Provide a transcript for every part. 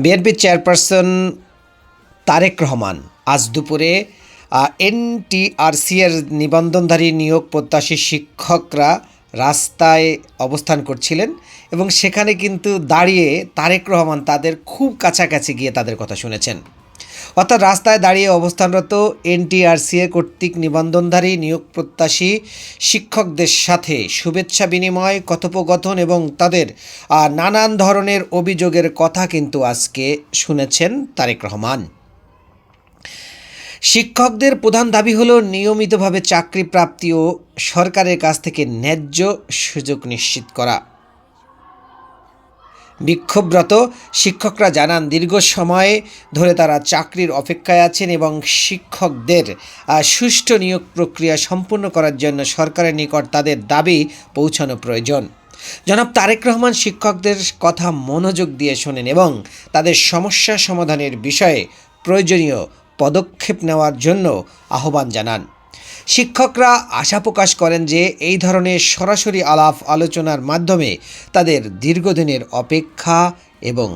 বিএনপির চেয়ারপারসন তারেক রহমান আজ দুপুরে এনটিআরসি এর নিবন্ধনধারী নিয়োগ প্রত্যাশী শিক্ষকরা রাস্তায় অবস্থান করছিলেন এবং সেখানে কিন্তু দাঁড়িয়ে তারেক রহমান তাদের খুব কাছাকাছি গিয়ে তাদের কথা শুনেছেন। অর্থাৎ রাস্তায় দাঁড়িয়ে অবস্থানরত এনটিআরসি কর্তৃক নিবন্ধনধারী নিয়োগ প্রত্যাশী শিক্ষকদের সাথে শুভেচ্ছা বিনিময়, কথোপকথন এবং তাদের নানান ধরনের অভিযোগের কথা কিন্তু আজকে শুনেছেন তারেক রহমান। শিক্ষকদের প্রধান দাবি হলো নিয়মিতভাবে চাকরি প্রাপ্তি ও সরকারের কাছ থেকে ন্যায্য সুযোগ নিশ্চিত করা। বিক্ষোভরত শিক্ষকরা জানান, দীর্ঘ সময় ধরে তারা চাকরির অপেক্ষায় আছেন এবং শিক্ষকদের সুষ্ঠু নিয়োগ প্রক্রিয়া সম্পূর্ণ করার জন্য সরকারের নিকট তাদের দাবি পৌঁছানো প্রয়োজন। জনাব তারেক রহমান শিক্ষকদের কথা মনোযোগ দিয়ে শোনেন এবং তাদের সমস্যা সমাধানের বিষয়ে প্রয়োজনীয় পদক্ষেপ নেওয়ার জন্য আহ্বান জানান। শিক্ষকরা আশা প্রকাশ করেন যে এই ধরনের সরাসরি আলাপ আলোচনার মাধ্যমে তাদের দীর্ঘদিনের অপেক্ষা এবং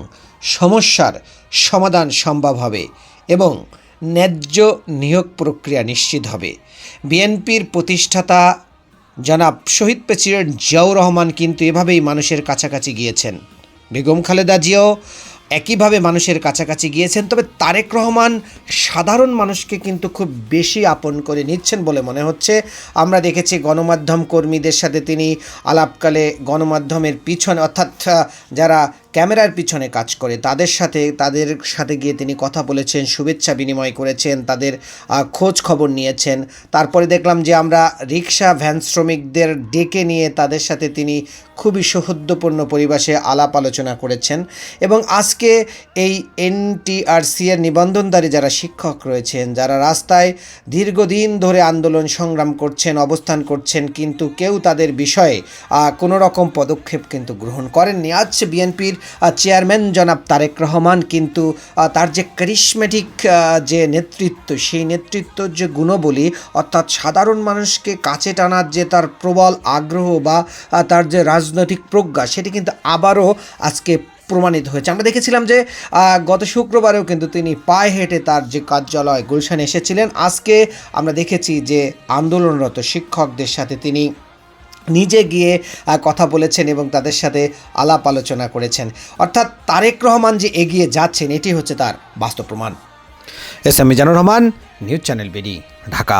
সমস্যার সমাধান সম্ভব হবে এবং ন্যায্য নিয়োগ প্রক্রিয়া নিশ্চিত হবে। বিএনপির প্রতিষ্ঠাতা জনাব শহীদ প্রেসিডেন্ট জিয়াউর রহমান কিন্তু এভাবেই মানুষের কাছাকাছি গিয়েছেন। বেগম খালেদা জিয়াও একইভাবে মানুষের কাছাকাছি গিয়েছেন। তবে তারেক রহমান সাধারণ মানুষকে কিন্তু খুব বেশি আপন করে নিচ্ছেন বলে মনে হচ্ছে। আমরা দেখেছি গণমাধ্যম কর্মীদের সাথে তিনি আলাপকালে গণমাধ্যমের পিছনে, অর্থাৎ যারা ক্যামেরার পিছনে কাজ করে তাদের সাথে গিয়ে তিনি কথা বলেছেন, শুভেচ্ছা বিনিময় করেছেন, তাদের খোঁজ খবর নিয়েছেন। তারপরে দেখলাম যে আমরা রিক্সা ভ্যান শ্রমিকদের ডেকে নিয়ে তাদের সাথে তিনি খুবই সৌহার্দ্যপূর্ণ পরিবেশে আলাপ আলোচনা করেছেন। এবং আজকে এই এনটিআরসি এর নিবন্ধনধারী যারা শিক্ষক রয়েছেন, যারা রাস্তায় দীর্ঘদিন ধরে আন্দোলন সংগ্রাম করছেন, অবস্থান করছেন, কিন্তু কেউ তাদের বিষয়ে কোনো রকম পদক্ষেপ কিন্তু গ্রহণ করেননি। আজ বিএনপির চেয়ারম্যান জনাব তারেক রহমান কিন্তু তার যে ক্যারিসমেটিক যে নেতৃত্ব, সেই নেতৃত্বর যে গুণবলী, অর্থাৎ সাধারণ মানুষকে কাছে টানার যে তার প্রবল আগ্রহ বা তার যে রাজনৈতিক প্রজ্ঞা, সেটি কিন্তু আবারও আজকে প্রমাণিত হয়েছে। আমরা দেখেছিলাম যে গত শুক্রবারেও কিন্তু তিনি পায়ে হেঁটে তার যে কার্যালয় গুলশানে এসেছিলেন। আজকে আমরা দেখেছি যে আন্দোলনরত শিক্ষকদের সাথে তিনি নিজে গিয়ে কথা বলেছেন এবং তাদের সাথে আলাপ আলোচনা করেছেন। অর্থাৎ তারেক রহমান যে এগিয়ে যাচ্ছেন, এটি হচ্ছে তার বাস্তব প্রমাণ। S M Mizanur Rahman, news channel BD, Dhaka.